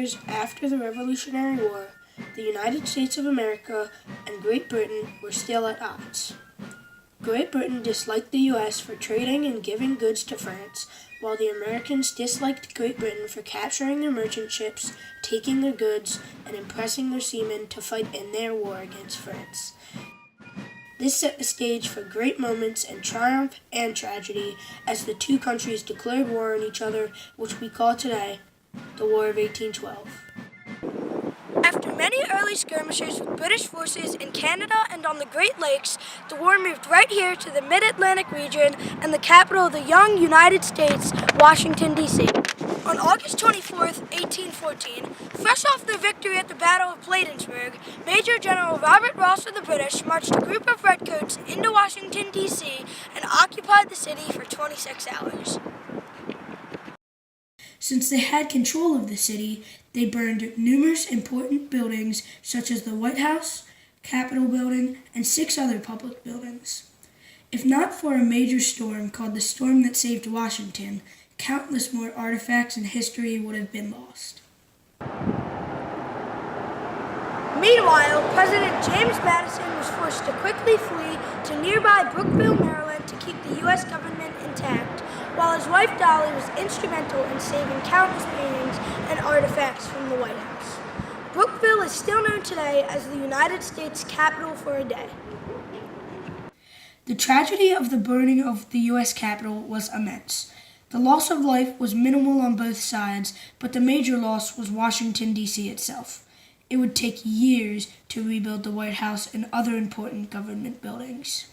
years after the Revolutionary War, the United States of America and Great Britain were still at odds. Great Britain disliked the U.S. for trading and giving goods to France, while the Americans disliked Great Britain for capturing their merchant ships, taking their goods, and impressing their seamen to fight in their war against France. This set the stage for great moments in triumph and tragedy as the two countries declared war on each other, which we call today the War of 1812. After many early skirmishes with British forces in Canada and on the Great Lakes, the war moved right here to the Mid-Atlantic region and the capital of the young United States, Washington, D.C. On August 24, 1814, fresh off their victory at the Battle of Bladensburg, Major General Robert Ross of the British marched a group of redcoats into Washington, D.C. and occupied the city for 26 hours. Since they had control of the city, they burned numerous important buildings such as the White House, Capitol Building, and 6 other public buildings. If not for a major storm called the Storm That Saved Washington, countless more artifacts and history would have been lost. Meanwhile, President James Madison was forced to quickly flee to nearby Brookville, Maryland to keep the U.S. government intact, while his wife Dolly was instrumental in saving countless paintings and artifacts from the White House. Brookville is still known today as the United States Capitol for a day. The tragedy of the burning of the U.S. Capitol was immense. The loss of life was minimal on both sides, but the major loss was Washington, D.C. itself. It would take years to rebuild the White House and other important government buildings.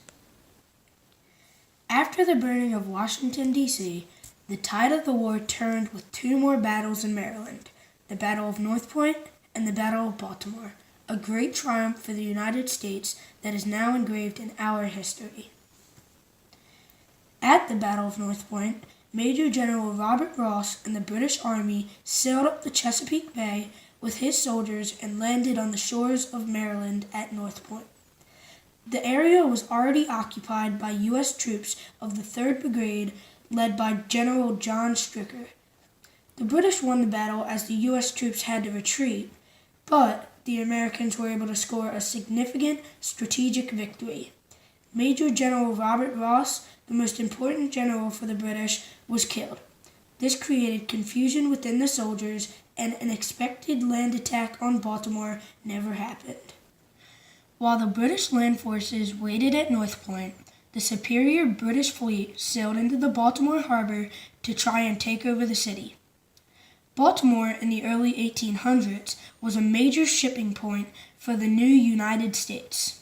After the burning of Washington, D.C., the tide of the war turned with 2 more battles in Maryland, the Battle of North Point and the Battle of Baltimore, a great triumph for the United States that is now engraved in our history. At the Battle of North Point, Major General Robert Ross and the British Army sailed up the Chesapeake Bay with his soldiers and landed on the shores of Maryland at North Point. The area was already occupied by U.S. troops of the 3rd Brigade, led by General John Stricker. The British won the battle as the U.S. troops had to retreat, but the Americans were able to score a significant strategic victory. Major General Robert Ross, the most important general for the British, was killed. This created confusion within the soldiers, and an expected land attack on Baltimore never happened. While the British land forces waited at North Point, the superior British fleet sailed into the Baltimore harbor to try and take over the city. Baltimore in the early 1800s was a major shipping point for the new United States.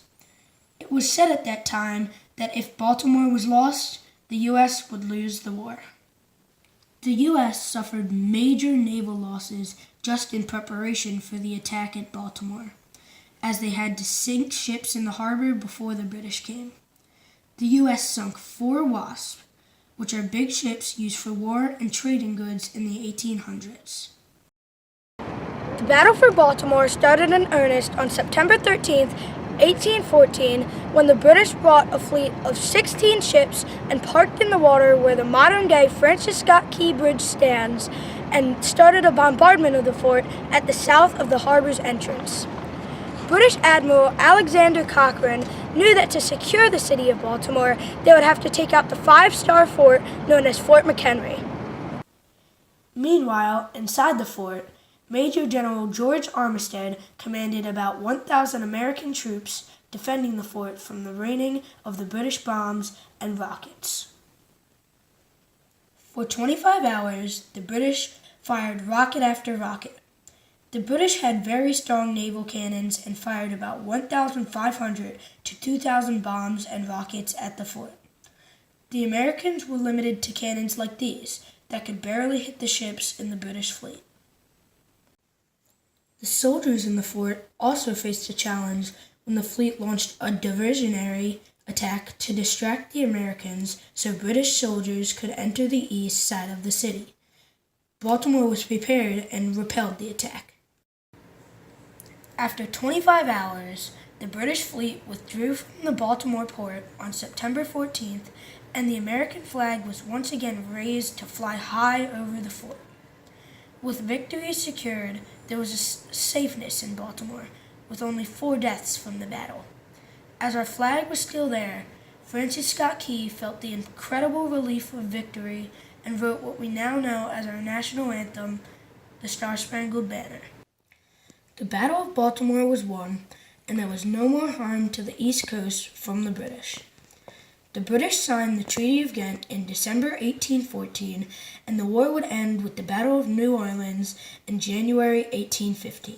It was said at that time that if Baltimore was lost, the U.S. would lose the war. The U.S. suffered major naval losses just in preparation for the attack at Baltimore, as they had to sink ships in the harbor before the British came. The U.S. sunk 4 Wasps, which are big ships used for war and trading goods in the 1800s. The battle for Baltimore started in earnest on September 13, 1814, when the British brought a fleet of 16 ships and parked in the water where the modern-day Francis Scott Key Bridge stands, and started a bombardment of the fort at the south of the harbor's entrance. British Admiral Alexander Cochrane knew that to secure the city of Baltimore, they would have to take out the 5-star fort known as Fort McHenry. Meanwhile, inside the fort, Major General George Armistead commanded about 1,000 American troops defending the fort from the raining of the British bombs and rockets. For 25 hours, the British fired rocket after rocket. The British had very strong naval cannons and fired about 1,500 to 2,000 bombs and rockets at the fort. The Americans were limited to cannons like these that could barely hit the ships in the British fleet. The soldiers in the fort also faced a challenge when the fleet launched a diversionary attack to distract the Americans so British soldiers could enter the east side of the city. Baltimore was prepared and repelled the attack. After 25 hours, the British fleet withdrew from the Baltimore port on September 14th, and the American flag was once again raised to fly high over the fort. With victory secured, there was a safeness in Baltimore, with only 4 deaths from the battle. As our flag was still there, Francis Scott Key felt the incredible relief of victory and wrote what we now know as our national anthem, the Star-Spangled Banner. The Battle of Baltimore was won, and there was no more harm to the East Coast from the British. The British signed the Treaty of Ghent in December 1814, and the war would end with the Battle of New Orleans in January 1815.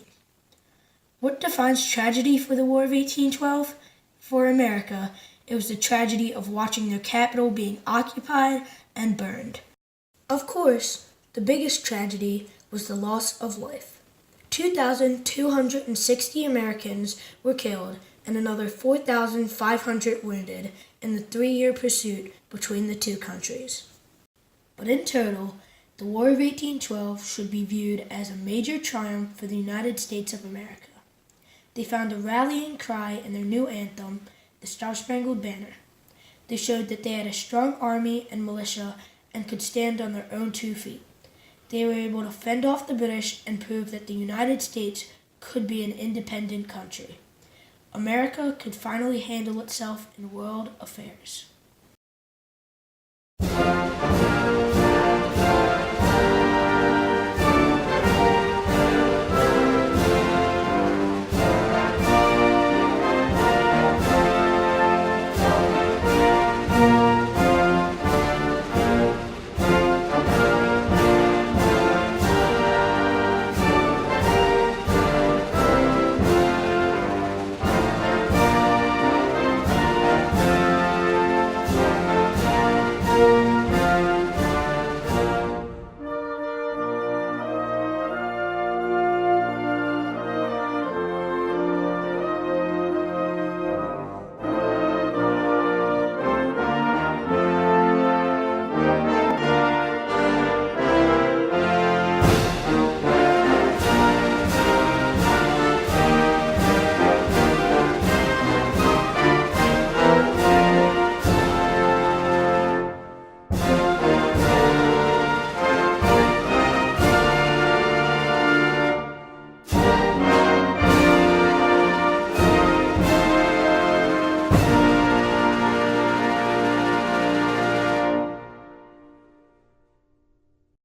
What defines tragedy for the War of 1812? For America, it was the tragedy of watching their capital being occupied and burned. Of course, the biggest tragedy was the loss of life. 2,260 Americans were killed and another 4,500 wounded in the 3-year pursuit between the two countries. But in total, the War of 1812 should be viewed as a major triumph for the United States of America. They found a rallying cry in their new anthem, the Star-Spangled Banner. They showed that they had a strong army and militia and could stand on their own 2 feet. They were able to fend off the British and prove that the United States could be an independent country. America could finally handle itself in world affairs.